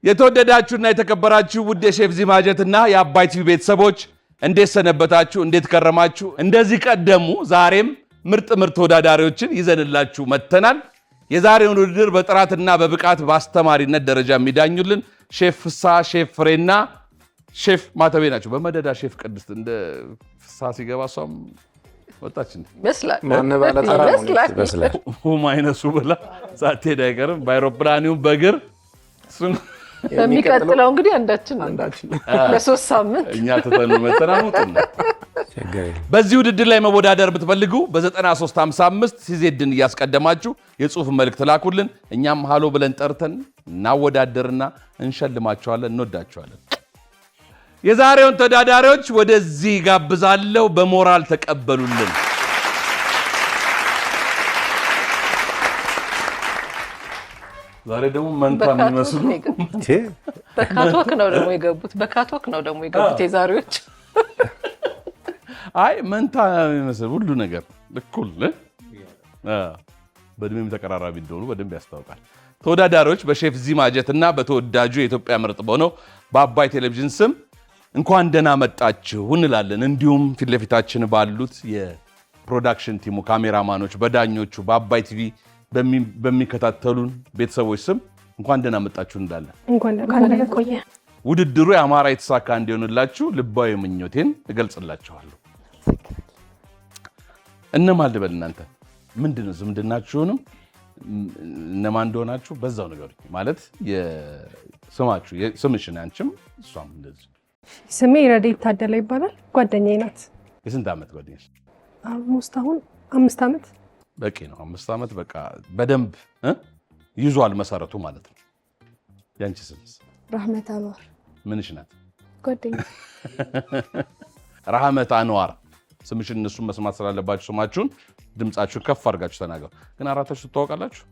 የተወደዳችሁና የተከበራችሁ ውድ የሼፍ ዚማጀትና የአባይ ቲቪ ቤተሰቦች እንዴት ሰነበታችሁ? እንዴት ከረማችሁ? እንደዚህ ቀደሙ ዛሬም ምርጥ ተወዳዳሪዎችን ይዘንላችሁ መጥተናል። የዛሬውን ውድድር በጥራትና በብቃት በአስተማሪነት ደረጃ የሚዳኙልን ሼፍ ፍስሐ፣ ሼፍ ፍሬና ሼፍ ማተቤ ናቸው። በመደዳ ሼፍ ቅድስት እንደ ፍስሐ ሲገባ እሷም ወጣች ይመስላል ማይነሱ ብላ ሳትሄድ አይቀርም። በአይሮፕላኒውም በእግር በሚቀጥለው እንግዲህ አንዳችን ለሶስት ሳምንት እኛ ተተኑ መተናሙጥና በዚህ ውድድር ላይ መወዳደር ብትፈልጉ በ9355 ሲዜድን እያስቀደማችሁ የጽሁፍ መልእክት ላኩልን። እኛም ሃሎ ብለን ጠርተን እናወዳደርና እንሸልማቸዋለን። እንወዳቸዋለን። የዛሬውን ተወዳዳሪዎች ወደዚህ ጋብዛለሁ። በሞራል ተቀበሉልን። ዛሬ ደግሞ መንታ የሚመስሉ በካቶክ ነው ደግሞ የገቡት የዛሬዎች። አይ መንታ የሚመስል ሁሉ ነገር እኩል በእድሜም ተቀራራቢ እንደሆኑ በደንብ ያስታውቃል። ተወዳዳሪዎች በሼፍ ዚማጀት እና በተወዳጁ የኢትዮጵያ ምርጥ በሆነው በአባይ ቴሌቪዥን ስም እንኳን ደህና መጣችሁ እንላለን። እንዲሁም ፊት ለፊታችን ባሉት የፕሮዳክሽን ቲሙ ካሜራማኖች፣ በዳኞቹ በአባይ ቲቪ በሚከታተሉን ቤተሰቦች ስም እንኳን ደህና መጣችሁ እንላለን። ውድድሩ የአማራ የተሳካ እንዲሆንላችሁ ልባዊ ምኞቴን እገልጽላችኋለሁ። እነማን ልበል? እናንተ ምንድነው ዝምድናችሁንም እነማን እንደሆናችሁ በዛው ነገር ማለት የስማችሁ ስምሽን አንቺም እሷም እንደዚህ። ስሜ ረዴት ታደለ ይባላል። ጓደኛዬ ናት። የስንት ዓመት ጓደኛሽ? አሁን 5 ዓመት በቂ ነው። 5 ዓመት በቃ በደንብ ይዟል መሰረቱ ማለት ነው። ያንቺ ስምስ? ራህመት አንዋር። ምንሽ ናት? ጓደኛ ራህመት አንዋር። ስምሽን እነሱን መስማት ስላለባችሁ ስማችሁን ድምጻችሁን ከፍ አድርጋችሁ ተናገሩ። ግን አራታችሁ ትተዋወቃላችሁ?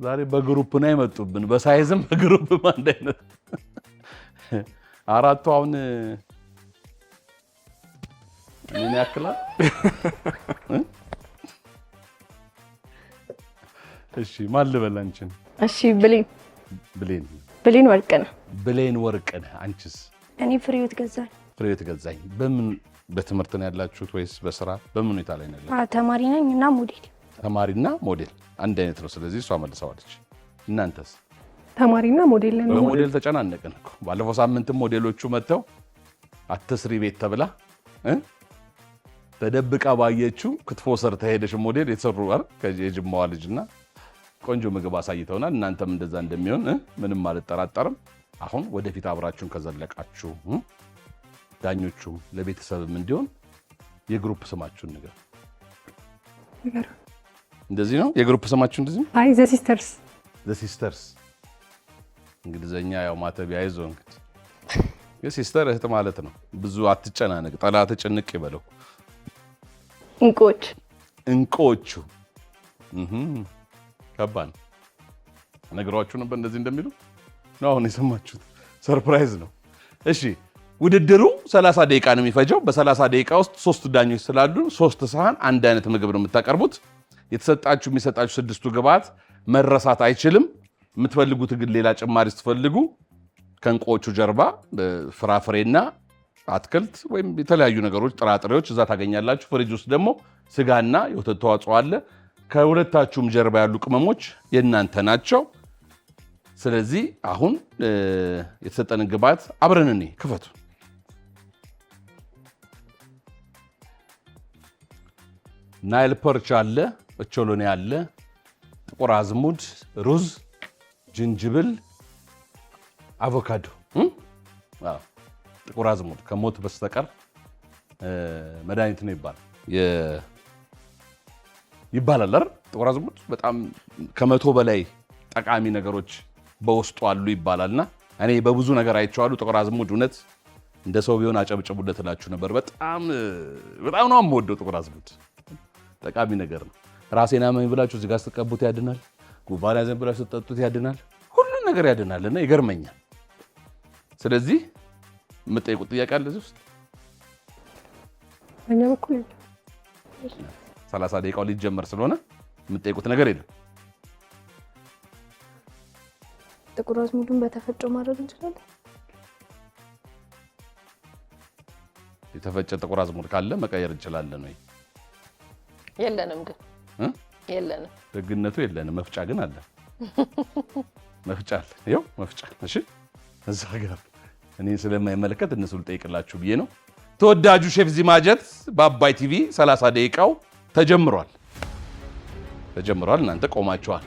ዛሬ በግሩፕ ነው የመጡብን። በሳይዝም በግሩፕም አንድ አይነት አራቱ። አሁን ምን ያክላል? እሺ ማን ልበል አንቺን? እሺ ብሌን ወርቅነህ። ብሌን ወርቅነህ። አንቺስ? እኔ ፍሬህይወት ገዛኝ። ፍሬህይወት ገዛኝ። በምን በትምህርት ነው ያላችሁት ወይስ በስራ በምን ሁኔታ ላይ ነው ያላችሁት? ተማሪ ነኝ እና ሞዴል። ተማሪና ሞዴል አንድ አይነት ነው። ስለዚህ እሷ መልሰዋለች። እናንተስ? ተማሪና ሞዴል ነኝ። በሞዴል ተጨናነቅን እኮ ባለፈው ሳምንትም ሞዴሎቹ መጥተው አትስሪ ቤት ተብላ ተደብቃ ባየችው ክትፎ ሰርታ ሄደሽ ሞዴል የተሰሩ አይደል የጅማዋ ልጅና ቆንጆ ምግብ አሳይተውናል። እናንተም እንደዛ እንደሚሆን ምንም አልጠራጠርም። አሁን ወደፊት አብራችሁን ከዘለቃችሁ ዳኞቹም ለቤተሰብም እንዲሆን የግሩፕ ስማችሁን ንገሩ። እንደዚህ ነው የግሩፕ ስማችሁ? እንደዚህ ነው? አይ ዘ ሲስተርስ እንግሊዘኛ ያው ማተብ ያይዞ እንግዲህ የሲስተር እህት ማለት ነው። ብዙ አትጨናነቅ፣ ጠላት ጭንቅ ይበለው። እንቆቹ ከባድ ነግሯችሁ ነበር እንደዚህ እንደሚሉ ነው። አሁን የሰማችሁት ሰርፕራይዝ ነው። እሺ ውድድሩ 30 ደቂቃ ነው የሚፈጀው። በ30 ደቂቃ ውስጥ 3 ዳኞች ስላሉ 3 ሰሃን አንድ አይነት ምግብ ነው የምታቀርቡት። የሚሰጣችሁ 6ቱ ግብአት መረሳት አይችልም። የምትፈልጉት ግን ሌላ ጭማሪ ስትፈልጉ ከእንቆቹ ጀርባ ፍራፍሬና አትክልት ወይም የተለያዩ ነገሮች ጥራጥሬዎች እዛ ታገኛላችሁ። ፍሪጅ ውስጥ ደግሞ ስጋና የወተት ተዋጽኦ አለ። ከሁለታችሁም ጀርባ ያሉ ቅመሞች የእናንተ ናቸው። ስለዚህ አሁን የተሰጠንን ግብአት አብረን እኔ ክፈቱ። ናይል ፐርች አለ፣ ኦቾሎኒ አለ፣ ጥቁር አዝሙድ፣ ሩዝ፣ ጅንጅብል፣ አቮካዶ። ጥቁር አዝሙድ ከሞት በስተቀር መድኃኒት ነው ይባላል አይደል? ጥቁር አዝሙድ በጣም ከ100 በላይ ጠቃሚ ነገሮች በውስጡ አሉ ይባላልና እኔ በብዙ ነገር አይቼዋለሁ። ጥቁር አዝሙድ እውነት እንደ ሰው ቢሆን አጨብጭቡለት እላችሁ ነበር። በጣም ነው የምወደው ጥቁር አዝሙድ። ጠቃሚ ነገር ነው። ራሴን አመኝ ብላችሁ እዚህ ጋር ስትቀቡት ያድናል። ጉንፋን ያዘን ብላችሁ ስትጠጡት ያድናል። ሁሉን ነገር ያድናልና ይገርመኛል። ስለዚህ የምጠይቁት ጥያቄ አለ እዚህ ውስጥ? በእኛ በኩል 30 ደቂቃው ሊጀመር ስለሆነ የምጠይቁት ነገር የለም። ጥቁር አዝሙዱን በተፈጨው ማድረግ እንችላለን። የተፈጨ ጥቁር አዝሙድ ካለ መቀየር እንችላለን ወይ? የለንም ግን የለንም። ደግነቱ የለንም። መፍጫ ግን አለ። መፍጫ አለ። ይኸው መፍጫ። እሺ እዛ ጋር እኔ ስለማይመለከት እነሱ ልጠይቅላችሁ ብዬ ነው። ተወዳጁ ሼፍ ዚማጀት በአባይ ቲቪ 30 ደቂቃው ተጀምሯል። እናንተ ቆማችኋል።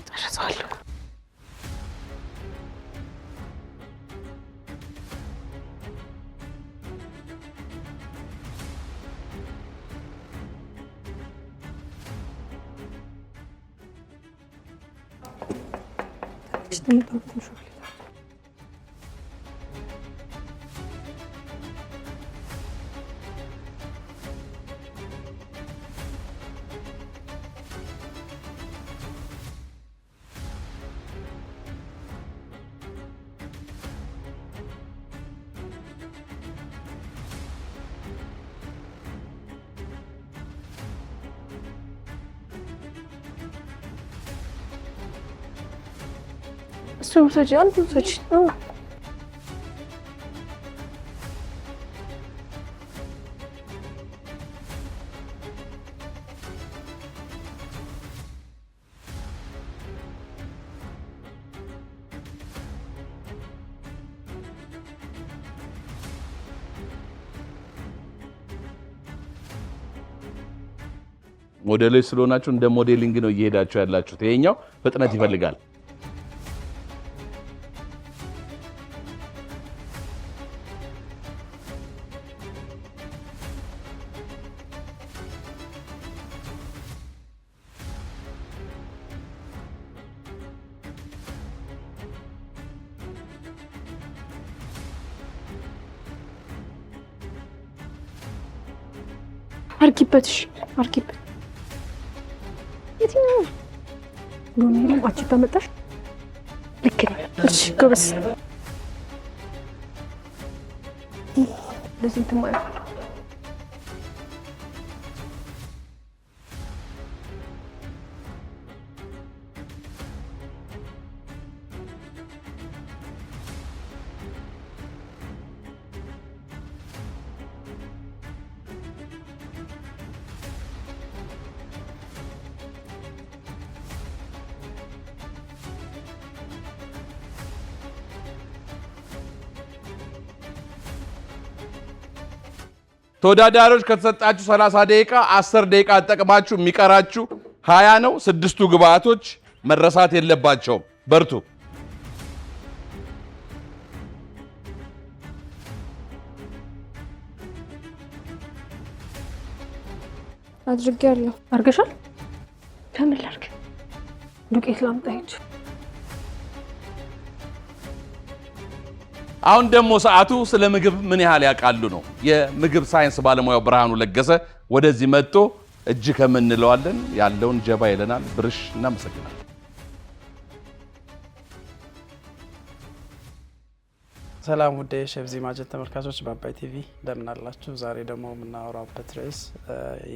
ጨርሰዋለሁ። እሱን ውሰጂ፣ አንዱን ውሰጂ። ሞዴሎች ስለሆናችሁ እንደ ሞዴሊንግ ነው እየሄዳችሁ ያላችሁት። ይሄኛው ፍጥነት ይፈልጋል። አርጊበትሽ አርጊበት። የትኛው ሎሚ ነው? አንቺ በመጣሽ ልክ ነው። እሺ ጎበዝ። ለዚህ ትማር ተወዳዳሪዎች ከተሰጣችሁ 30 ደቂቃ 10 ደቂቃ ተጠቅማችሁ የሚቀራችሁ 20 ነው። 6ቱ ግብአቶች መረሳት የለባቸውም። በርቱ። አድርጌያለሁ። አርገሻል? ከምን ላድርግ? ዱቄት ላምጣ ሂጅ። አሁን ደግሞ ሰዓቱ ስለ ምግብ ምን ያህል ያውቃሉ ነው። የምግብ ሳይንስ ባለሙያው ብርሃኑ ለገሰ ወደዚህ መጥቶ እጅ ከምንለዋለን ያለውን ጀባ ይለናል። ብርሽ እናመሰግናለን። ሰላም ውድ ሼፍ ዚማጀት ተመልካቾች በአባይ ቲቪ እንደምን አላችሁ? ዛሬ ደግሞ የምናወራበት ርዕስ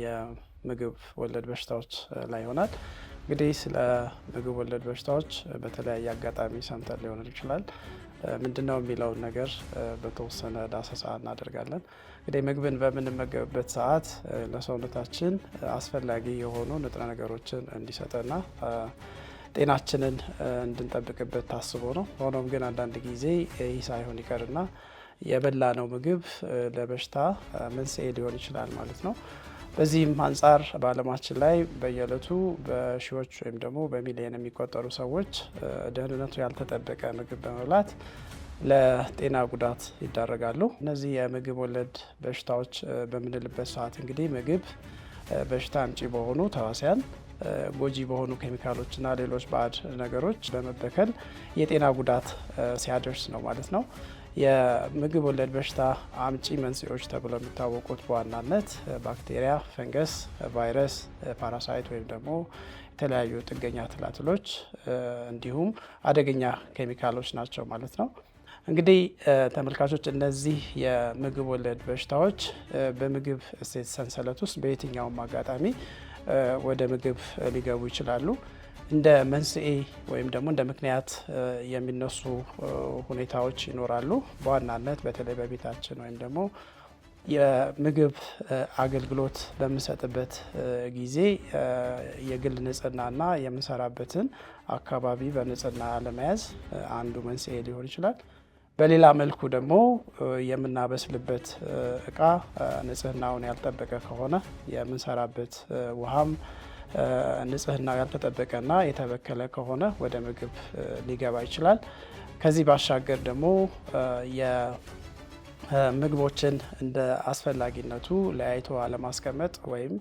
የምግብ ወለድ በሽታዎች ላይ ይሆናል። እንግዲህ ስለ ምግብ ወለድ በሽታዎች በተለያየ አጋጣሚ ሰምተን ሊሆን ይችላል። ምንድነው የሚለውን ነገር በተወሰነ ዳሰሳ እናደርጋለን። እንግዲህ ምግብን በምንመገብበት ሰዓት ለሰውነታችን አስፈላጊ የሆኑ ንጥረ ነገሮችን እንዲሰጠና ጤናችንን እንድንጠብቅበት ታስቦ ነው። ሆኖም ግን አንዳንድ ጊዜ ይህ ሳይሆን ይቀርና የበላነው ምግብ ለበሽታ መንስኤ ሊሆን ይችላል ማለት ነው። በዚህም አንጻር በዓለማችን ላይ በየዕለቱ በሺዎች ወይም ደግሞ በሚሊዮን የሚቆጠሩ ሰዎች ደህንነቱ ያልተጠበቀ ምግብ በመብላት ለጤና ጉዳት ይዳረጋሉ። እነዚህ የምግብ ወለድ በሽታዎች በምንልበት ሰዓት እንግዲህ ምግብ በሽታ አምጪ በሆኑ ተዋሲያን፣ ጎጂ በሆኑ ኬሚካሎችና ሌሎች ባዕድ ነገሮች በመበከል የጤና ጉዳት ሲያደርስ ነው ማለት ነው። የምግብ ወለድ በሽታ አምጪ መንስኤዎች ተብለው የሚታወቁት በዋናነት ባክቴሪያ፣ ፈንገስ፣ ቫይረስ፣ ፓራሳይት ወይም ደግሞ የተለያዩ ጥገኛ ትላትሎች እንዲሁም አደገኛ ኬሚካሎች ናቸው ማለት ነው። እንግዲህ ተመልካቾች እነዚህ የምግብ ወለድ በሽታዎች በምግብ እሴት ሰንሰለት ውስጥ በየትኛውም አጋጣሚ ወደ ምግብ ሊገቡ ይችላሉ። እንደ መንስኤ ወይም ደግሞ እንደ ምክንያት የሚነሱ ሁኔታዎች ይኖራሉ። በዋናነት በተለይ በቤታችን ወይም ደግሞ የምግብ አገልግሎት በምንሰጥበት ጊዜ የግል ንጽህናና የምንሰራበትን አካባቢ በንጽህና ለመያዝ አንዱ መንስኤ ሊሆን ይችላል። በሌላ መልኩ ደግሞ የምናበስልበት እቃ ንጽህናውን ያልጠበቀ ከሆነ የምንሰራበት ውሃም ንጽህናው ያልተጠበቀና የተበከለ ከሆነ ወደ ምግብ ሊገባ ይችላል። ከዚህ ባሻገር ደግሞ ምግቦችን እንደ አስፈላጊነቱ ለያይቶ አለማስቀመጥ ወይም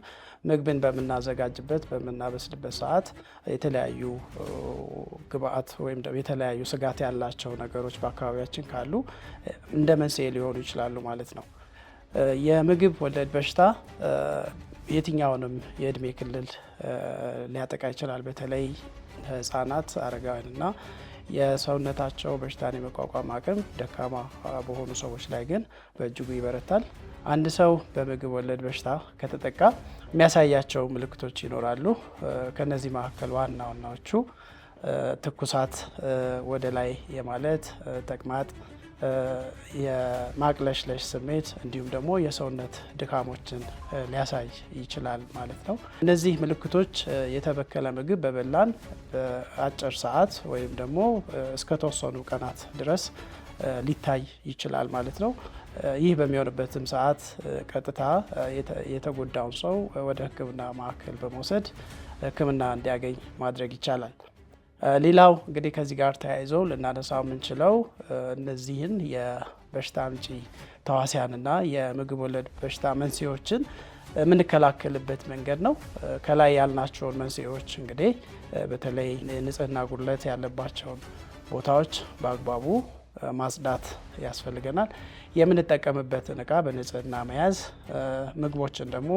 ምግብን በምናዘጋጅበት በምናበስልበት ሰዓት የተለያዩ ግብአት ወይም የተለያዩ ስጋት ያላቸው ነገሮች በአካባቢያችን ካሉ እንደ መንስኤ ሊሆኑ ይችላሉ ማለት ነው። የምግብ ወለድ በሽታ የትኛውንም የእድሜ ክልል ሊያጠቃ ይችላል። በተለይ ህጻናት፣ አረጋውያንና የሰውነታቸው በሽታን የመቋቋም አቅም ደካማ በሆኑ ሰዎች ላይ ግን በእጅጉ ይበረታል። አንድ ሰው በምግብ ወለድ በሽታ ከተጠቃ የሚያሳያቸው ምልክቶች ይኖራሉ። ከነዚህ መካከል ዋና ዋናዎቹ ትኩሳት፣ ወደ ላይ የማለት ተቅማጥ፣ የማቅለሽለሽ ስሜት እንዲሁም ደግሞ የሰውነት ድካሞችን ሊያሳይ ይችላል ማለት ነው። እነዚህ ምልክቶች የተበከለ ምግብ በበላን በአጭር ሰዓት ወይም ደግሞ እስከ ተወሰኑ ቀናት ድረስ ሊታይ ይችላል ማለት ነው። ይህ በሚሆንበትም ሰዓት ቀጥታ የተጎዳውን ሰው ወደ ሕክምና ማዕከል በመውሰድ ሕክምና እንዲያገኝ ማድረግ ይቻላል። ሌላው እንግዲህ ከዚህ ጋር ተያይዞ ልናነሳው የምንችለው እነዚህን የበሽታ አምጪ ተዋሲያንና የምግብ ወለድ በሽታ መንስኤዎችን የምንከላከልበት መንገድ ነው። ከላይ ያልናቸውን መንስኤዎች እንግዲህ በተለይ ንጽህና ጉድለት ያለባቸውን ቦታዎች በአግባቡ ማጽዳት ያስፈልገናል። የምንጠቀምበትን እቃ በንጽህና መያዝ፣ ምግቦችን ደግሞ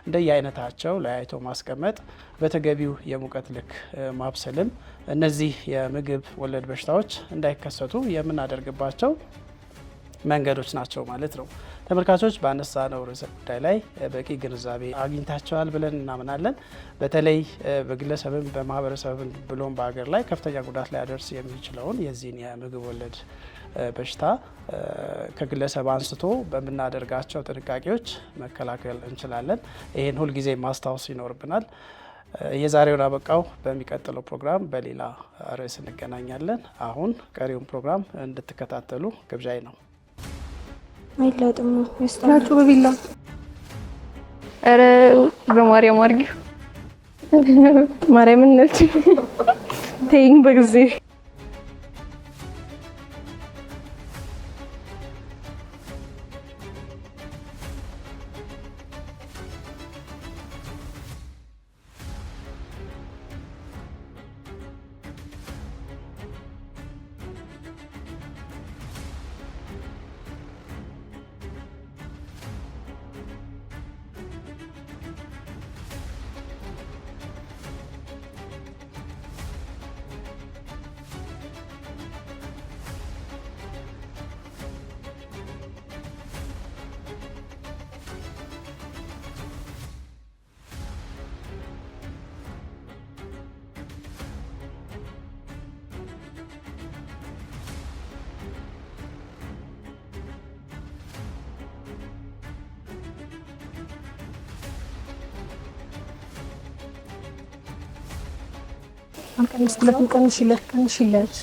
እንደየአይነታቸው ለያይቶ ማስቀመጥ፣ በተገቢው የሙቀት ልክ ማብሰልም እነዚህ የምግብ ወለድ በሽታዎች እንዳይከሰቱ የምናደርግባቸው መንገዶች ናቸው ማለት ነው። ተመልካቾች ባነሳነው ርዕሰ ጉዳይ ላይ በቂ ግንዛቤ አግኝታቸዋል ብለን እናምናለን። በተለይ በግለሰብም በማህበረሰብም ብሎም በሀገር ላይ ከፍተኛ ጉዳት ሊያደርስ የሚችለውን የዚህን የምግብ ወለድ በሽታ ከግለሰብ አንስቶ በምናደርጋቸው ጥንቃቄዎች መከላከል እንችላለን። ይህን ሁልጊዜ ማስታወስ ይኖርብናል። የዛሬውን አበቃው። በሚቀጥለው ፕሮግራም በሌላ ርዕስ እንገናኛለን። አሁን ቀሪውን ፕሮግራም እንድትከታተሉ ግብዣይ ነው። አይለውጥም ያስተላጩ በቢላ ኧረ በማርያም አርጊ ማርያምን ነች ተይኝ በጊዜ ቀንሽለት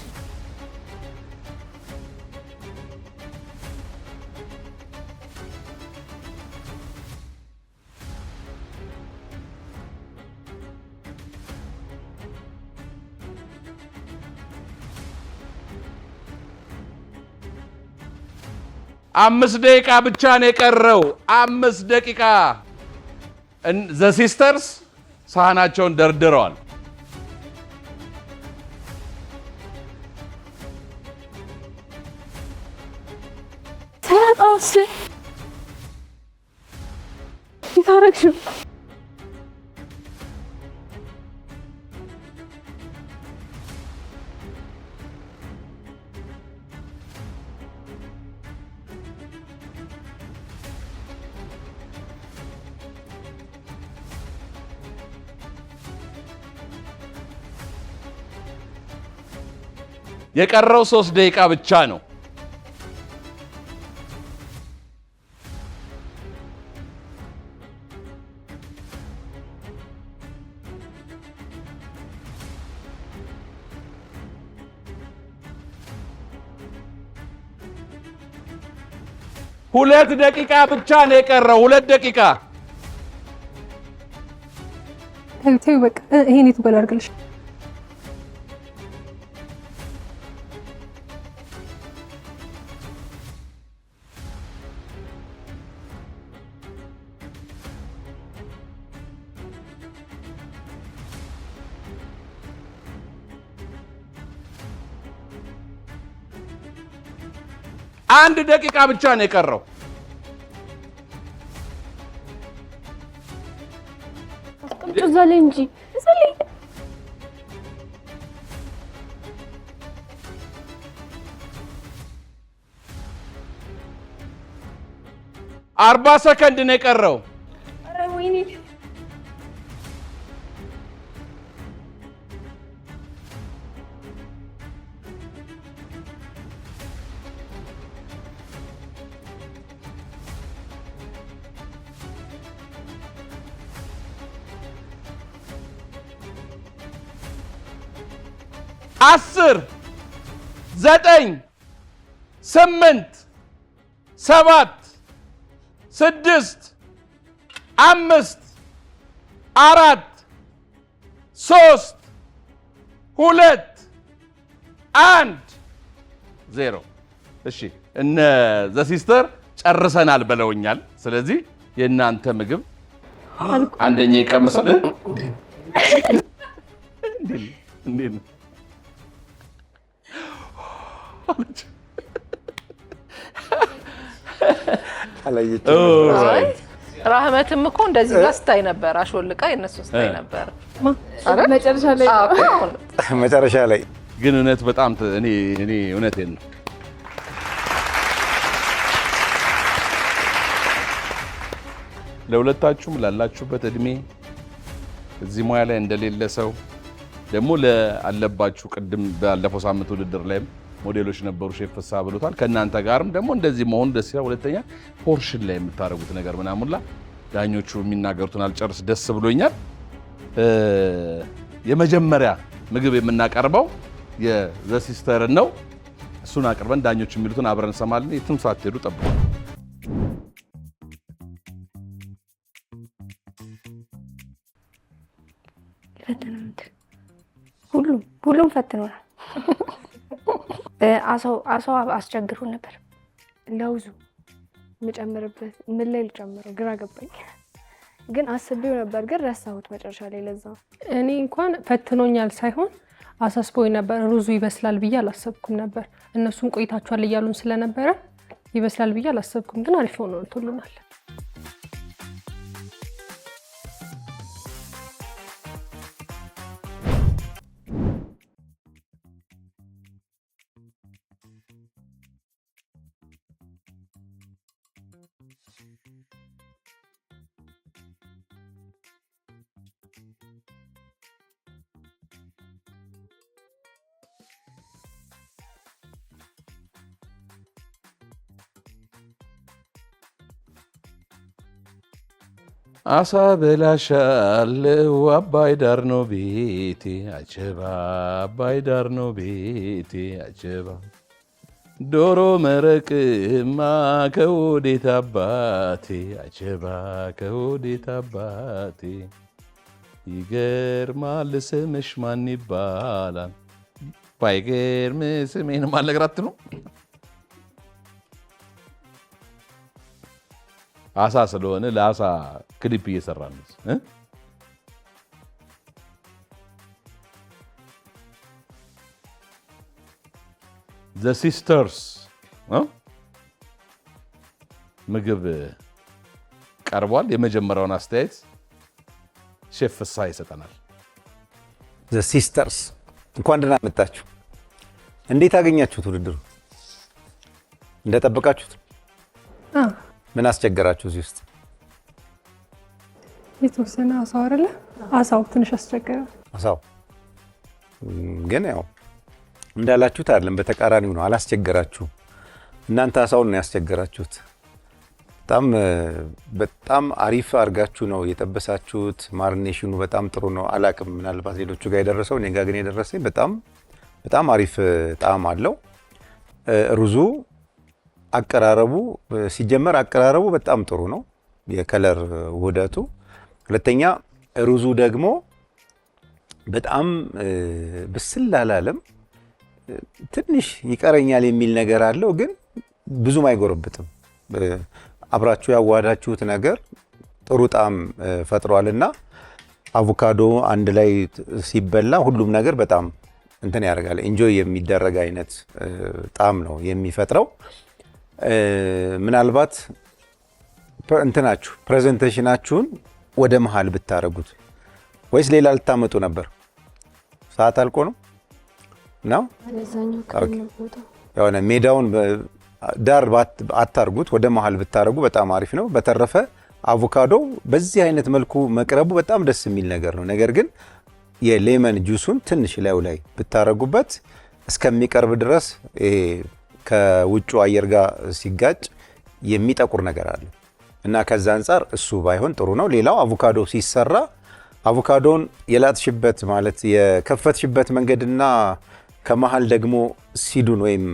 5 ደቂቃ ብቻ ነው የቀረው። 5 ደቂቃ። ዘ ሲስተርስ ሳህናቸውን ደርድረዋል። ሰላጣውስ ይታረክሽው የቀረው 3 ደቂቃ ብቻ ነው። ሁለት ደቂቃ ብቻ ነው የቀረው። 2 ደቂቃ። ተይው በቃ ይሄን የቱ ጋር አድርግልሽ? አንድ ደቂቃ ብቻ ነው የቀረው። ዘለ እንጂ ዘለ 40 ሰከንድ ነው የቀረው። ኧረ ወይኔ 10 9 8 7 6 5 4 3 2 1 0 እሺ እነ ዘ ሲስተር ጨርሰናል ብለውኛል። ስለዚህ የእናንተ ምግብ አንደኛ ይቀምሳል። እንዴ ራህመትም እኮ እንደዚህ ጋር ስታይ ነበር፣ አሾልቃ የነሱ ስታይ ነበር። መጨረሻ ላይ ግን እውነት በጣም እኔ እውነቴን ነው። ለሁለታችሁም ላላችሁበት እድሜ እዚህ ሙያ ላይ እንደሌለ ሰው ደግሞ ለአለባችሁ ቅድም ባለፈው ሳምንት ውድድር ላይም ሞዴሎች ነበሩ ሼፍ ፍስሐ ብሎታል። ከእናንተ ጋርም ደግሞ እንደዚህ መሆኑ ደስ ይላል። ሁለተኛ ፖርሽን ላይ የምታደርጉት ነገር ምናሙላ ዳኞቹ የሚናገሩትን አልጨርስ ደስ ብሎኛል። የመጀመሪያ ምግብ የምናቀርበው የዘ ሲስተርን ነው። እሱን አቅርበን ዳኞቹ የሚሉትን አብረን እንሰማለን። የትም ሳትሄዱ ጠብቁ። ሁሉም ፈትኖናል። አሳው አስቸግሮ ነበር። ለውዙ የምጨምርበት ምን ላይ ልጨምረው ግራ ገባኝ። ግን አስቤው ነበር ግን ረሳሁት መጨረሻ ላይ። ለዛ እኔ እንኳን ፈትኖኛል ሳይሆን አሳስቦኝ ነበር። ሩዙ ይበስላል ብዬ አላሰብኩም ነበር። እነሱም ቆይታችኋል እያሉን ስለነበረ ይበስላል ብዬ አላሰብኩም። ግን አሪፍ ሆኖ ተሉናል። አሳ በላሻለው አባይ ዳር ነው ቤቴ አጀባ፣ አባይ ዳር ነው ቤቴ አጀባ። ዶሮ መረቅማ ከወዴት አባቴ አጀባ፣ ከወዴት አባቴ። ይገርማል ስምሽ ማን ይባላል? ባይገርም ስሜን ማልነግራት ነው። አሳ ስለሆነ ለአሳ ክሊፕ እየሰራን ነው። ዘ ሲስተርስ ምግብ ቀርቧል። የመጀመሪያውን አስተያየት ሼፍ ፍስሐ ይሰጠናል። ዘ ሲስተርስ እንኳን ደህና መጣችሁ። እንዴት አገኛችሁት ውድድሩ? እንደጠበቃችሁት? ምን አስቸገራችሁ እዚህ ውስጥ? የተወሰነ አሳው አይደለ? አሳው ትንሽ አስቸገረ። አሳው ግን ያው እንዳላችሁት አይደለም፣ በተቃራኒው ነው። አላስቸገራችሁም። እናንተ አሳውን ነው ያስቸገራችሁት። በጣም አሪፍ አድርጋችሁ ነው የጠበሳችሁት። ማሪኔሽኑ በጣም ጥሩ ነው። አላቅም ምናልባት ሌሎቹ ጋር የደረሰው እኔ ጋር ግን የደረሰኝ በጣም አሪፍ ጣዕም አለው። ሩዙ አቀራረቡ ሲጀመር አቀራረቡ በጣም ጥሩ ነው፣ የከለር ውህደቱ። ሁለተኛ ሩዙ ደግሞ በጣም ብስል አላለም። ትንሽ ይቀረኛል የሚል ነገር አለው፣ ግን ብዙም አይጎረብጥም። አብራችሁ ያዋዳችሁት ነገር ጥሩ ጣዕም ፈጥሯልና አቮካዶ አንድ ላይ ሲበላ ሁሉም ነገር በጣም እንትን ያደርጋል። ኢንጆይ የሚደረግ አይነት ጣዕም ነው የሚፈጥረው። ምናልባት እንትናችሁ ፕሬዘንቴሽናችሁን ወደ መሃል ብታረጉት ወይስ ሌላ ልታመጡ ነበር? ሰዓት አልቆ ነው የሆነ ሜዳውን ዳር አታርጉት፣ ወደ መሃል ብታረጉ በጣም አሪፍ ነው። በተረፈ አቮካዶ በዚህ አይነት መልኩ መቅረቡ በጣም ደስ የሚል ነገር ነው። ነገር ግን የሌመን ጁሱን ትንሽ ላዩ ላይ ብታረጉበት እስከሚቀርብ ድረስ ከውጩ አየር ጋር ሲጋጭ የሚጠቁር ነገር አለ እና ከዛ አንጻር እሱ ባይሆን ጥሩ ነው። ሌላው አቮካዶ ሲሰራ አቮካዶን የላጥሽበት ማለት የከፈትሽበት መንገድና ከመሃል ደግሞ ሲዱን ወይም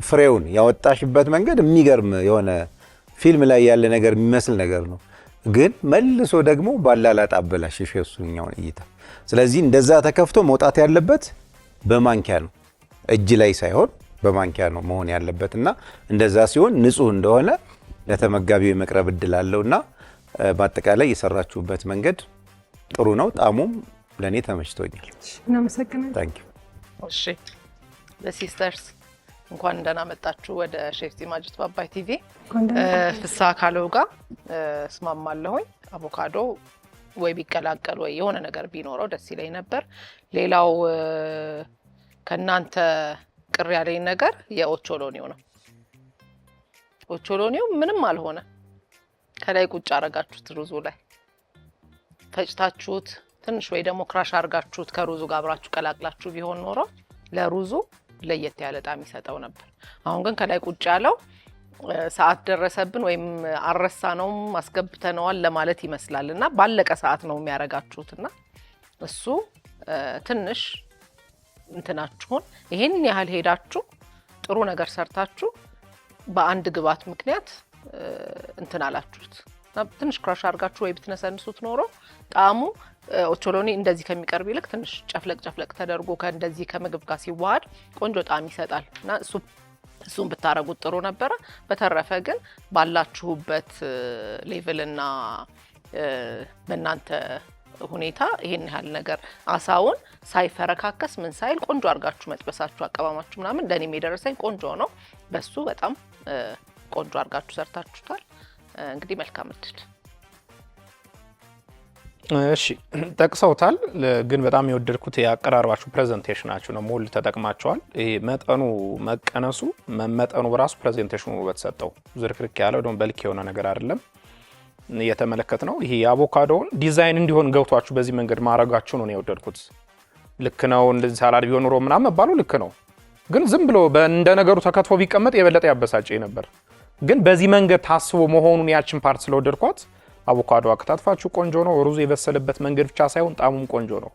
ፍሬውን ያወጣሽበት መንገድ የሚገርም የሆነ ፊልም ላይ ያለ ነገር የሚመስል ነገር ነው። ግን መልሶ ደግሞ ባላላጣ አበላሽሽ የሱኛውን እይታ። ስለዚህ እንደዛ ተከፍቶ መውጣት ያለበት በማንኪያ ነው፣ እጅ ላይ ሳይሆን በማንኪያ ነው መሆን ያለበት እና እንደዛ ሲሆን ንጹህ እንደሆነ ለተመጋቢው የመቅረብ እድል አለውና በአጠቃላይ የሰራችሁበት መንገድ ጥሩ ነው። ጣሙም ለኔ ተመችቶኛል። እናመሰግናለን። ታንክ ዩ። እሺ ለሲስተርስ እንኳን ደህና መጣችሁ ወደ ሼፍ ዚማጅት በአባይ ቲቪ። ፍስሐ ካለው ጋር እስማማለሁኝ። አቮካዶ ወይ ቢቀላቀል ወይ የሆነ ነገር ቢኖረው ደስ ይለኝ ነበር። ሌላው ከናንተ ቅር ያለኝ ነገር የኦቾሎኒው ነው። ኦቾሎኒው ምንም አልሆነ። ከላይ ቁጭ አረጋችሁት ሩዙ ላይ ፈጭታችሁት ትንሽ ወይ ደግሞ ክራሽ አርጋችሁት ከሩዙ ጋር አብራችሁ ቀላቅላችሁ ቢሆን ኖሮ ለሩዙ ለየት ያለ ጣዕም ይሰጠው ነበር። አሁን ግን ከላይ ቁጭ ያለው ሰዓት ደረሰብን ወይም አረሳነውም አስገብተነዋል ለማለት ይመስላልና ባለቀ ሰዓት ነው የሚያረጋችሁትና እሱ ትንሽ እንትናችሁን ይሄን ያህል ሄዳችሁ ጥሩ ነገር ሰርታችሁ በአንድ ግባት ምክንያት እንትን አላችሁት። ትንሽ ክራሽ አርጋችሁ ወይ ብትነሰንሱት ኖሮ ጣዕሙ ኦቾሎኒ እንደዚህ ከሚቀርብ ይልቅ ትንሽ ጨፍለቅ ተደርጎ ከእንደዚህ ከምግብ ጋር ሲዋሃድ ቆንጆ ጣዕም ይሰጣል እና እሱን ብታረጉት ጥሩ ነበረ። በተረፈ ግን ባላችሁበት ሌቭልና በእናንተ ሁኔታ ይሄን ያህል ነገር አሳውን ሳይፈረካከስ ምን ሳይል ቆንጆ አርጋችሁ መጥበሳችሁ አቀማማችሁ ምናምን እንደኔም የደረሰኝ ቆንጆ ነው። በሱ በጣም ቆንጆ አርጋችሁ ሰርታችሁታል። እንግዲህ መልካም እድል። እሺ ጠቅሰውታል፣ ግን በጣም የወደድኩት የአቀራረባችሁ ፕሬዘንቴሽናችሁ ነው። ሞል ተጠቅማችኋል። ይሄ መጠኑ መቀነሱ መመጠኑ በራሱ ፕሬዘንቴሽኑ ውበት ሰጠው። ዝርክርክ ያለው ደግሞ በልክ የሆነ ነገር አይደለም እየተመለከት ነው። ይሄ የአቮካዶውን ዲዛይን እንዲሆን ገብቷችሁ በዚህ መንገድ ማድረጋችሁ ነው የወደድኩት። ልክ ነው። እንደዚህ ሳላድ ቢሆን ኖሮ ምናምን መባሉ ልክ ነው፣ ግን ዝም ብሎ እንደ ነገሩ ተከትፎ ቢቀመጥ የበለጠ ያበሳጨኝ ነበር። ግን በዚህ መንገድ ታስቦ መሆኑን ያችን ፓርት ስለወደድኳት አቮካዶ አከታትፋችሁ ቆንጆ ነው። ሩዙ የበሰለበት መንገድ ብቻ ሳይሆን ጣሙም ቆንጆ ነው።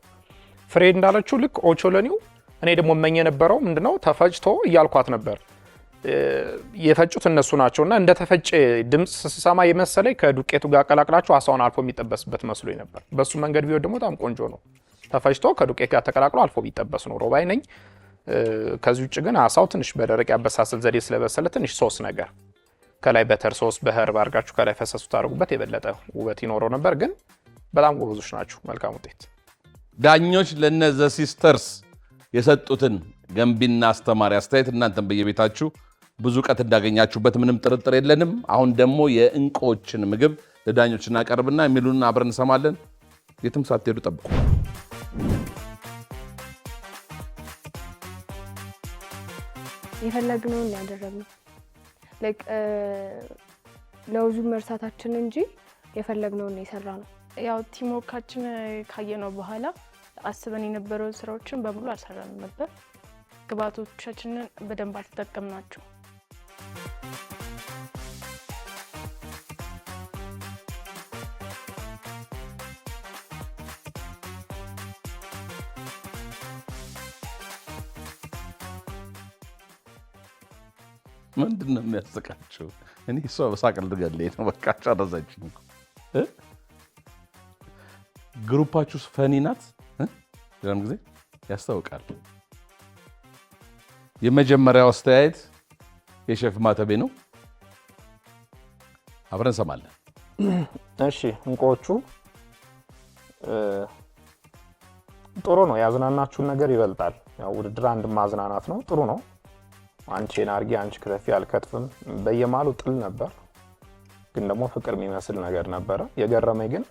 ፍሬ እንዳለችው ልክ ኦቾሎኒው እኔ ደግሞ መኘ የነበረው ምንድነው ተፈጭቶ እያልኳት ነበር። የፈጩት እነሱ ናቸውና እንደ ተፈጨ ድምጽ ስሰማ የመሰለኝ ከዱቄቱ ጋር ቀላቅላችሁ አሳውን አልፎ የሚጠበስበት መስሎኝ ነበር። በሱ መንገድ ቢሆን ደግሞ በጣም ቆንጆ ነው። ተፈጭቶ ከዱቄት ጋር ተቀላቅሎ አልፎ ቢጠበስ ነው ሮባይ ነኝ። ከዚህ ውጭ ግን አሳው ትንሽ በደረቅ ያበሳሰል ዘዴ ስለበሰለ ትንሽ ሶስ ነገር ከላይ በተር ሶስ በህርብ አድርጋችሁ ከላይ ፈሰሱ ታደርጉበት የበለጠ ውበት ይኖረው ነበር። ግን በጣም ጎበዞች ናችሁ። መልካም ውጤት። ዳኞች ለነዘ ሲስተርስ የሰጡትን ገንቢና አስተማሪ አስተያየት እናንተም በየቤታችሁ ብዙ እውቀት እንዳገኛችሁበት ምንም ጥርጥር የለንም። አሁን ደግሞ የእንቁዎችን ምግብ ለዳኞች እናቀርብና የሚሉን አብረን እንሰማለን። የትም ሳትሄዱ ጠብቁ። የፈለግነውን ያደረግነው ለውዙ መርሳታችን እንጂ የፈለግነውን የሰራ ነው። ያው ቲምወርካችን ካየነው በኋላ አስበን የነበረው ስራዎችን በሙሉ አልሰራንም ነበር። ግብአቶቻችንን በደንብ አልተጠቀምናቸው። ምንድን ነው የሚያስቃቸው? እኔ እሷ በሳቅ ልትገለኝ ነው። በቃ ጨረሰችኝ። ግሩፓችሁ ፈኒ ናት። ሌላም ጊዜ ያስታውቃል። የመጀመሪያው አስተያየት የሼፍ ማተቤ ነው። አብረን እንሰማለን። እሺ እንቁዎቹ ጥሩ ነው። ያዝናናችሁን ነገር ይበልጣል። ያው ውድድር አንድ ማዝናናት ነው። ጥሩ ነው። አንቺን አርጊ አንቺ ክተፊ አልከትፍም በየማሉ ጥል ነበር፣ ግን ደግሞ ፍቅር የሚመስል ነገር ነበረ። የገረመኝ ግን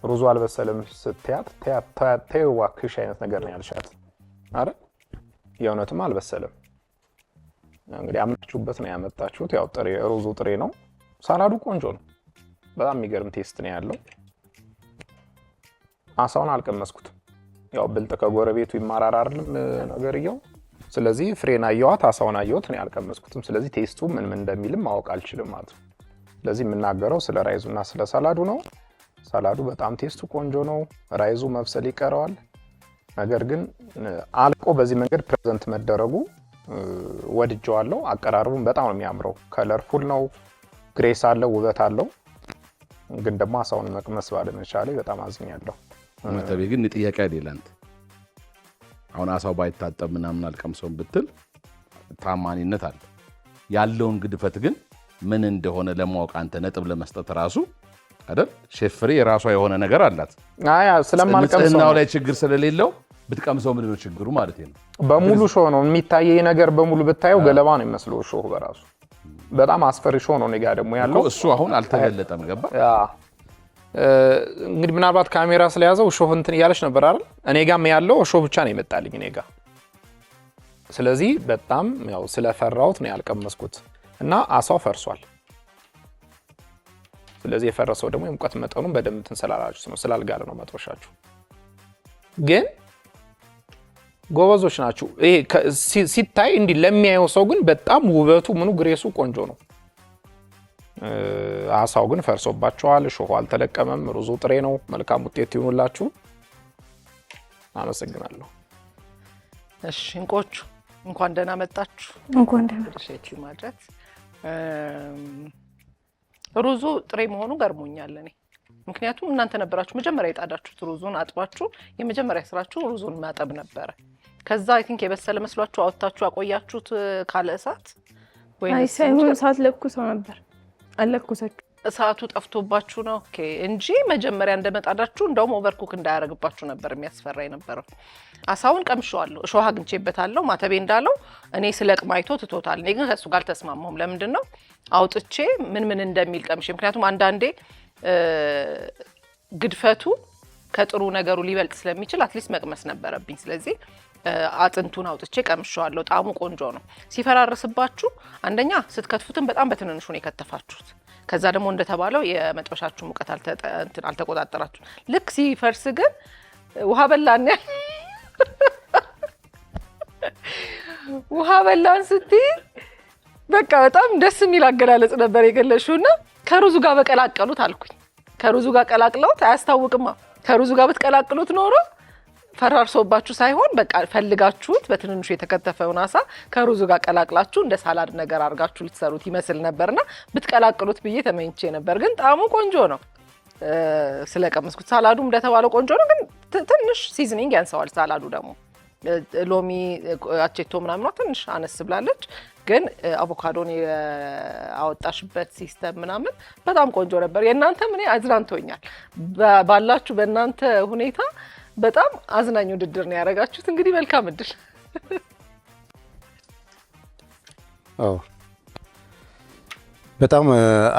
ሩዙ አልበሰለም ስትያት ተይው እባክሽ አይነት ነገር ነው ያልሻት አይደል? የእውነትም አልበሰለም። እንግዲህ አምናችሁበት ነው ያመጣችሁት። ያው ጥሬ ሩዙ ጥሬ ነው። ሳላዱ ቆንጆ ነው። በጣም የሚገርም ቴስት ነው ያለው። አሳውን አልቀመስኩትም። ያው ብልጥ ከጎረቤቱ ይማራር አይደለም ነገርየው። ስለዚህ ፍሬን አየዋት፣ አሳውን አየሁት፣ እኔ አልቀመስኩትም። ስለዚህ ቴስቱ ምን እንደሚልም ማወቅ አልችልም ማለት ነው። ስለዚህ የምናገረው ስለ ራይዙና ስለ ሳላዱ ነው። ሳላዱ በጣም ቴስቱ ቆንጆ ነው። ራይዙ መብሰል ይቀረዋል። ነገር ግን አልቆ በዚህ መንገድ ፕሬዘንት መደረጉ ወድጀዋለሁ። አቀራረቡም በጣም ነው የሚያምረው። ከለርፉል ነው፣ ግሬስ አለው፣ ውበት አለው። ግን ደግሞ አሳውን መቅመስ ባለመቻሌ በጣም አዝኛለሁ። ማተቤ ግን ጥያቄ አይደለም። አሁን አሳው ባይታጠብ ምናምን አልቀምሰውም ብትል ታማኒነት አለ። ያለውን ግድፈት ግን ምን እንደሆነ ለማወቅ አንተ ነጥብ ለመስጠት ራሱ አይደል? ሼፍሬ የራሷ የሆነ ነገር አላት። አያ ስለማልቀምሰው ንጽህናው ላይ ችግር ስለሌለው ብትቀምሰው ምንድን ነው ችግሩ ማለት ነው? በሙሉ ሾህ ነው የሚታየኝ ነገር በሙሉ ብታየው ገለባ ነው የሚመስለው። ሾህ በራሱ በጣም አስፈሪ ሾህ ነው። እኔጋ ደግሞ ያለው እሱ አሁን አልተገለጠም። ገባ? እንግዲህ ምናልባት ካሜራ ስለያዘው ሾህ እንትን እያለች ነበር አይደል? እኔ ጋም ያለው ሾህ ብቻ ነው የመጣልኝ እኔ ጋ። ስለዚህ በጣም ያው ስለፈራሁት ነው ያልቀመስኩት እና አሳው ፈርሷል። ስለዚህ የፈረሰው ደግሞ የሙቀት መጠኑን በደንብ እንትን ስላላችሁት ነው፣ ስላልጋለ ነው መጥበሻችሁ። ግን ጎበዞች ናችሁ። ይሄ ሲታይ እንዲህ ለሚያየው ሰው ግን በጣም ውበቱ ምኑ ግሬሱ ቆንጆ ነው። አሳው ግን ፈርሶባቸዋል። ሾሁ አልተለቀመም። ሩዙ ጥሬ ነው። መልካም ውጤት ይሁንላችሁ። አመሰግናለሁ። እሺ እንቆቹ እንኳን ደህና መጣችሁ። እንኳን ደህና ሼቲ ማለት ሩዙ ጥሬ መሆኑ ገርሞኛል እኔ። ምክንያቱም እናንተ ነበራችሁ መጀመሪያ የጣዳችሁት ሩዙን አጥባችሁ፣ የመጀመሪያ ስራችሁ ሩዙን ማጠብ ነበረ። ከዛ አይ ቲንክ የበሰለ መስሏችሁ አውጥታችሁ አቆያችሁት ካለ እሳት ወይ ሳይሆን እሳት ለኩሰው ነበር። አለኩሰችሁ እሳቱ ጠፍቶባችሁ ነው ኦኬ እንጂ መጀመሪያ እንደመጣዳችሁ እንደውም ኦቨርኩክ እንዳያረግባችሁ ነበር የሚያስፈራ የነበረው። አሳውን ቀምሼዋለሁ፣ እሾህ አግኝቼበታለሁ። ማተቤ እንዳለው እኔ ስለቅማይቶ ትቶታል። እኔ ግን ከሱ ጋር ተስማማሁም። ለምንድን ነው አውጥቼ ምን እንደሚል ቀምሼ፣ ምክንያቱም አንዳንዴ ግድፈቱ ከጥሩ ነገሩ ሊበልጥ ስለሚችል አትሊስት መቅመስ ነበረብኝ። ስለዚህ አጥንቱን አውጥቼ ቀምሼዋለሁ። ጣዕሙ ቆንጆ ነው። ሲፈራርስባችሁ አንደኛ ስትከትፉትም በጣም በትንንሹ ነው የከተፋችሁት። ከዛ ደግሞ እንደተባለው የመጥበሻችሁ ሙቀት አልተቆጣጠራችሁ። ልክ ሲፈርስ ግን ውሃ በላን ውሃ በላን ስትይ በቃ በጣም ደስ የሚል አገላለጽ ነበር የገለሽውና ከሩዙ ጋር በቀላቀሉት አልኩኝ። ከሩዙ ጋር ቀላቅለውት አያስታውቅማ። ከሩዙ ጋር ብትቀላቅሉት ኖሮ ፈራርሶባችሁ ሳይሆን በቃ ፈልጋችሁት በትንንሹ የተከተፈውን አሳ ከሩዙ ጋር ቀላቅላችሁ እንደ ሳላድ ነገር አድርጋችሁ ልትሰሩት ይመስል ነበርና ብትቀላቅሉት ብዬ ተመኝቼ ነበር። ግን ጣዕሙ ቆንጆ ነው ስለቀመስኩት። ሳላዱ እንደተባለው ቆንጆ ነው፣ ግን ትንሽ ሲዝኒንግ ያንሰዋል። ሳላዱ ደግሞ ሎሚ አቼቶ ምናምን ትንሽ አነስ ብላለች፣ ግን አቮካዶን ያወጣሽበት ሲስተም ምናምን በጣም ቆንጆ ነበር። የእናንተ ምን አዝናንቶኛል። ባላችሁ በእናንተ ሁኔታ በጣም አዝናኝ ውድድር ነው ያደረጋችሁት። እንግዲህ መልካም እድል። በጣም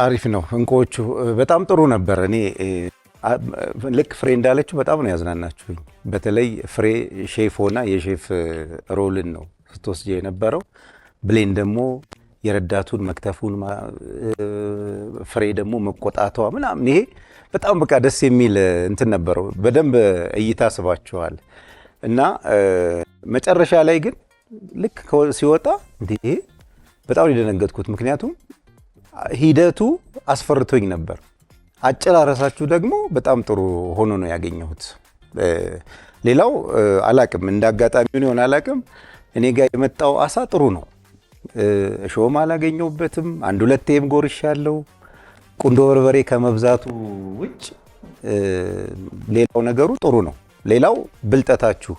አሪፍ ነው። እንቁዎቹ በጣም ጥሩ ነበር። እኔ ልክ ፍሬ እንዳለችው በጣም ነው ያዝናናችሁኝ። በተለይ ፍሬ ሼፍ ሆና የሼፍ ሮልን ነው ስትወስጀ የነበረው። ብሌን ደግሞ የረዳቱን መክተፉን፣ ፍሬ ደግሞ መቆጣቷ ምናምን ይሄ በጣም በቃ ደስ የሚል እንትን ነበረው። በደንብ እይታ ስባችኋል እና መጨረሻ ላይ ግን ልክ ሲወጣ እንዴ በጣም የደነገጥኩት፣ ምክንያቱም ሂደቱ አስፈርቶኝ ነበር። አጨራረሳችሁ ደግሞ በጣም ጥሩ ሆኖ ነው ያገኘሁት። ሌላው አላቅም እንደ አጋጣሚ ሆነ አላቅም፣ እኔ ጋር የመጣው አሳ ጥሩ ነው። እሾህም አላገኘሁበትም። አንድ ሁለቴም ጎርሻለሁ። ቁንዶ በርበሬ ከመብዛቱ ውጭ ሌላው ነገሩ ጥሩ ነው። ሌላው ብልጠታችሁ፣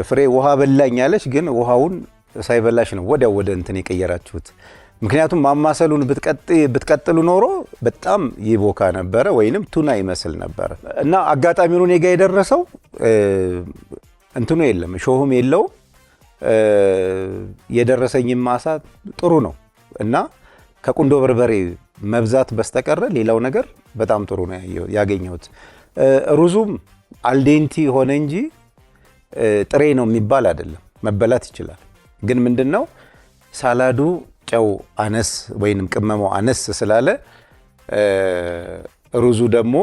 ፍሬ ውሃ በላኝ አለች፣ ግን ውሃውን ሳይበላሽ ነው ወዲያው ወደ እንትን የቀየራችሁት። ምክንያቱም ማማሰሉን ብትቀጥሉ ኖሮ በጣም ይቦካ ነበረ፣ ወይንም ቱና ይመስል ነበረ እና አጋጣሚውን እኔ ጋ የደረሰው እንትኑ የለም፣ እሾህም የለው። የደረሰኝም ማሳ ጥሩ ነው እና ከቁንዶ በርበሬ መብዛት በስተቀረ ሌላው ነገር በጣም ጥሩ ነው ያገኘሁት። ሩዙም አልዴንቲ ሆነ እንጂ ጥሬ ነው የሚባል አይደለም፣ መበላት ይችላል። ግን ምንድነው ሳላዱ ጨው አነስ ወይንም ቅመማው አነስ ስላለ ሩዙ ደግሞ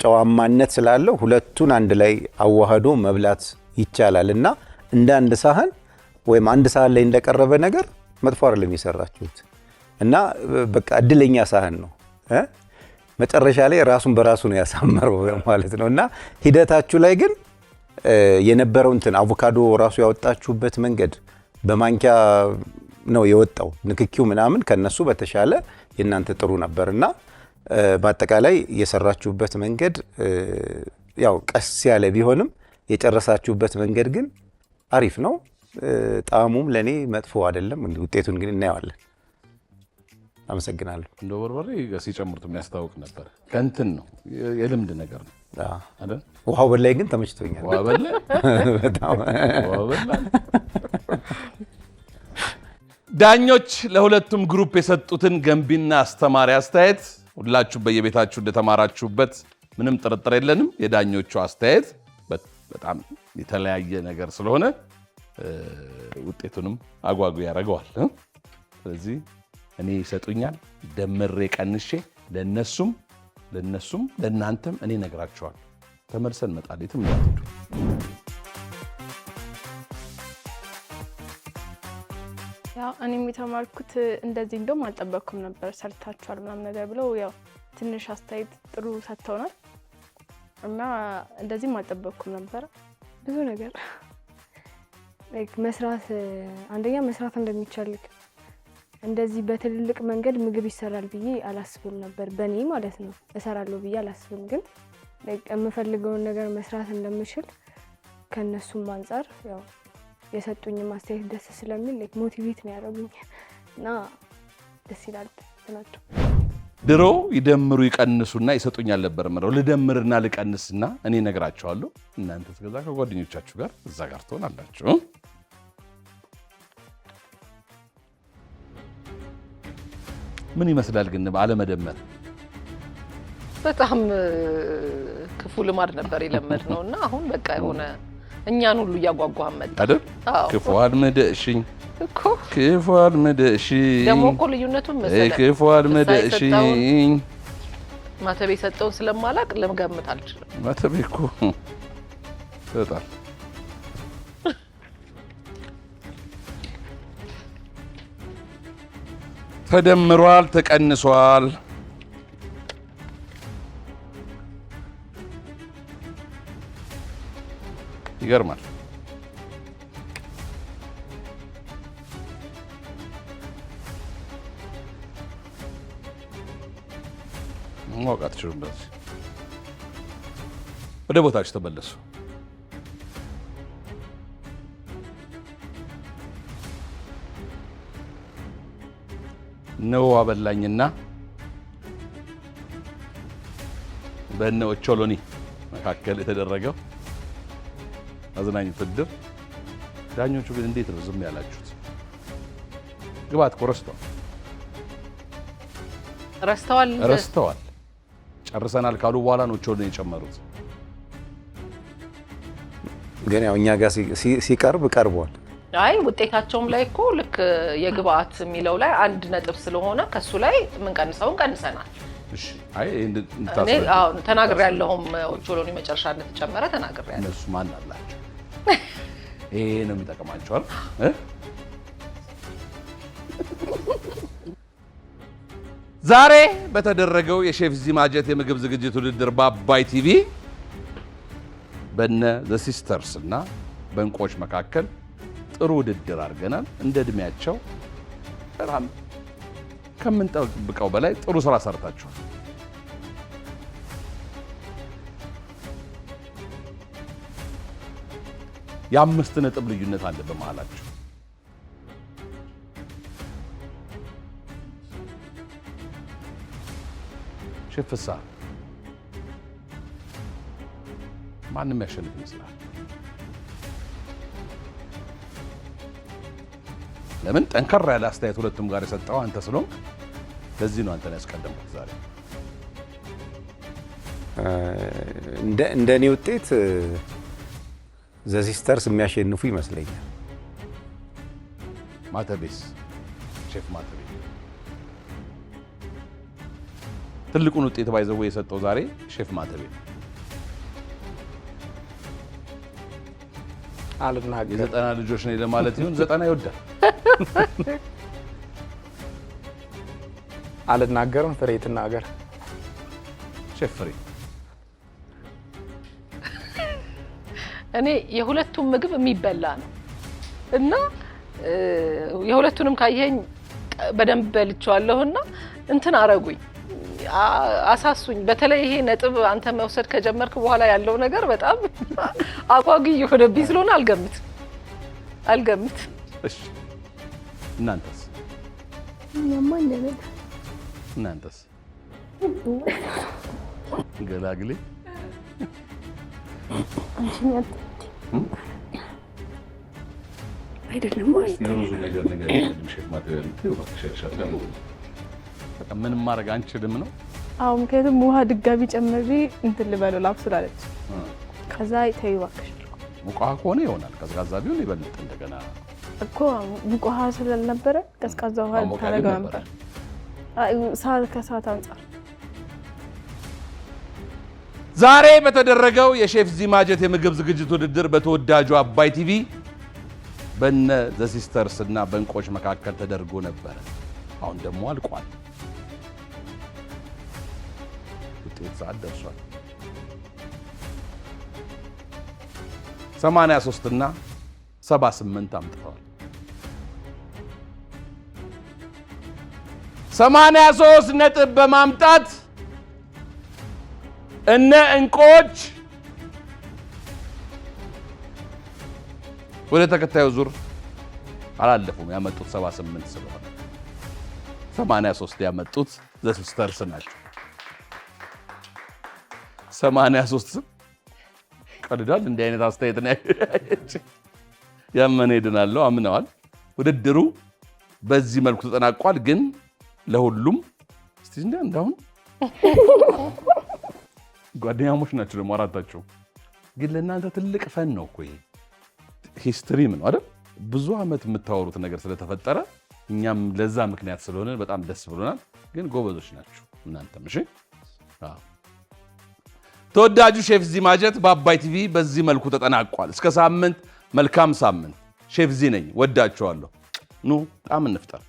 ጨዋማነት ስላለው ሁለቱን አንድ ላይ አዋህዶ መብላት ይቻላል እና እንደ አንድ ሳህን ወይም አንድ ሳህን ላይ እንደቀረበ ነገር መጥፎ አይደለም የሰራችሁት እና በቃ እድለኛ ሳህን ነው። መጨረሻ ላይ ራሱን በራሱ ነው ያሳመረው ማለት ነው እና ሂደታችሁ ላይ ግን የነበረው እንትን አቮካዶ ራሱ ያወጣችሁበት መንገድ በማንኪያ ነው የወጣው። ንክኪው ምናምን ከነሱ በተሻለ የእናንተ ጥሩ ነበርና በአጠቃላይ የሰራችሁበት መንገድ ያው ቀስ ያለ ቢሆንም የጨረሳችሁበት መንገድ ግን አሪፍ ነው። ጣዕሙም ለኔ መጥፎ አይደለም። እንግዲህ ውጤቱን ግን እናየዋለን። አመሰግናለሁ። እንደ በርበሬ ሲጨምሩት የሚያስታውቅ ነበር። ከእንትን ነው የልምድ ነገር ነው አይደል? ውሃው በላይ ግን ተመችቶኛል። ውሃው በላይ በጣም ውሃው በላይ። ዳኞች ለሁለቱም ግሩፕ የሰጡትን ገንቢና አስተማሪ አስተያየት ሁላችሁ በየቤታችሁ እንደተማራችሁበት ምንም ጥርጥር የለንም። የዳኞቹ አስተያየት በጣም የተለያየ ነገር ስለሆነ ውጤቱንም አጓጉ ያደርገዋል። ስለዚህ እኔ ይሰጡኛል ደምሬ ቀንሼ ለነሱም ለእናንተም እኔ ነግራቸዋል። ተመልሰን እንመጣለን። የትም እንዳትሄዱ። ያው እኔም የተማርኩት እንደዚህ እንደውም አልጠበቅኩም ነበር። ሰርታችኋል ምናምን ነገር ብለው ያው ትንሽ አስተያየት ጥሩ ሰጥተውናል እና እንደዚህም አልጠበቅኩም ነበር። ብዙ ነገር መስራት አንደኛ መስራት እንደሚቻል እንደዚህ በትልልቅ መንገድ ምግብ ይሰራል ብዬ አላስብም ነበር። በኔ ማለት ነው እሰራለሁ ብዬ አላስብም። ግን የምፈልገውን ነገር መስራት እንደምችል ከነሱም አንፃር ያው የሰጡኝ ማስተያየት ደስ ስለሚል ሞቲቬት ነው ያደረጉኝ እና ደስ ይላል ናቸው። ድሮ ይደምሩ ይቀንሱና ይሰጡኛል ነበር ምረው ልደምርና ልቀንስና እኔ ነግራቸዋለሁ። እናንተ ተገዛ ከጓደኞቻችሁ ጋር እዛ ጋር ትሆናላችሁ። ምን ይመስላል ግን አለመደመር? በጣም ክፉ ልማድ ነበር የለመድነውና አሁን በቃ የሆነ እኛን ሁሉ እያጓጓን መጣ አይደል? ክፉ አልመደሽኝ እኮ ክፉ አልመደሽኝ። ደግሞ እኮ ልዩነቱን መሰለህ ክፉ አልመደሽኝ ማተቤ ሰጠውን ስለማላቅ ልገምት አልችልም። ማተቤ እኮ በጣም ተደምሯል፣ ተቀንሷል። ይገርማል። ማወቅ አትችሉም። በዚህ ወደ ቦታችሁ ተመለሱ። ነው አበላኝና በእነ ኦቾሎኒ መካከል የተደረገው አዝናኝ ውድድር። ዳኞቹ ግን እንዴት ነው ዝም ያላችሁት? ግባት ኮረስተው ረስተዋል። ጨርሰናል ካሉ በኋላ ነው ኦቾሎኒ የጨመሩት። ግን ያው እኛ ጋር ሲቀርብ ቀርቧል። አይ ውጤታቸውም ላይ እኮ ልክ የግብአት የሚለው ላይ 1 ነጥብ ስለሆነ ከሱ ላይ የምንቀንሰውን ቀንሰናል። እሺ አይ ተናግሬያለሁም ኦቾሎኒ መጨረሻ እንደተጨመረ ተናግሬያለሁ። እነሱ ማን አላቸው? ይሄ ነው የሚጠቅማቸው አይደል? ዛሬ በተደረገው የሼፍ ዚማጀት የምግብ ዝግጅት ውድድር በአባይ ቲቪ በነ ዘ ሲስተርስ እና በእንቆች መካከል ጥሩ ውድድር አድርገናል። እንደ እድሜያቸው በጣም ከምንጠብቀው በላይ ጥሩ ስራ ሰርታችኋል። የ5 ነጥብ ልዩነት አለ በመሃላቸው። ሼፍ ፍስሐ ማንም ያሸንፍ ይመስላል? ለምን ጠንከር ያለ አስተያየት ሁለቱም ጋር የሰጠው አንተ ስለሆንክ ለዚህ ነው አንተን ያስቀደምኩት ዛሬ። እንደ እኔ ውጤት ዘ ሲስተርስ የሚያሸንፉ ይመስለኛል። ማተቤስ ሼፍ ማተቤ ትልቁን ውጤት ባይዘው የሰጠው ዛሬ ሼፍ ማተቤ አልናገር የ90 ልጆች ነኝ ለማለት ይሁን 90 ይወዳል። አልናገርም። ፍሬ ትናገር። ሼፍ ፍሬ እኔ የሁለቱም ምግብ የሚበላ ነው እና የሁለቱንም ካየኝ በደንብ በልቼዋለሁና እንትን አረጉኝ፣ አሳሱኝ። በተለይ ይሄ ነጥብ አንተ መውሰድ ከጀመርክ በኋላ ያለው ነገር በጣም አጓጊ የሆነብኝ ስለሆነ አልገምት። እሺ እናንተስ? እናንተስ? ገላግሌ አይደለም ማለት ምንም ማድረግ አንችልም ነው። አዎ ምክንያቱም ውሃ ድጋሚ ጨምሬ እንትን ልበለው ላብስል አለች። ከዛ ተይው እባክሽ ሙቅ ውሃ ከሆነ ይሆናል፣ ቀዝቃዛ ቢሆን ይበልጥ እንደገና እኮ ሙቅ ውሃ ስላልነበረ ቀዝቃዛ ውሃ ታረጋው ነበር። ሰዓት ከሰዓት አንጻር ዛሬ በተደረገው የሼፍ ዚማጀት የምግብ ዝግጅት ውድድር በተወዳጁ አባይ ቲቪ በነ ዘ ሲስተርስ እና በእንቆች መካከል ተደርጎ ነበረ። አሁን ደግሞ አልቋል። ውጤት ሰዓት ደርሷል። 83 እና 78 አምጥተዋል። 83 ነጥብ በማምጣት እነ እንቆች ወደ ተከታዩ ዙር አላለፉም። ያመጡት 78 ስለሆነ 83 ያመጡት ዘ ሲስተርስ ናቸው። 83 ቀልዳል። እንዲህ አይነት አስተያየት ነው ያመነ ይድናል። አምነዋል። ውድድሩ በዚህ መልኩ ተጠናቋል። ግን ለሁሉም እስቲ እንዳሁን ጓደኛሞች ናቸው ደግሞ አራታቸው። ግን ለእናንተ ትልቅ ፈን ነው እኮ ይሄ ሂስትሪም ነው አይደል? ብዙ ዓመት የምታወሩት ነገር ስለተፈጠረ እኛም ለዛ ምክንያት ስለሆነ በጣም ደስ ብሎናል። ግን ጎበዞች ናችሁ እናንተም። እሺ ተወዳጁ ሼፍ ዚማጀት በአባይ ቲቪ በዚህ መልኩ ተጠናቋል። እስከ ሳምንት፣ መልካም ሳምንት። ሼፍ ዚ ነኝ። ወዳችኋለሁ። ኑ ጣም እንፍጠር።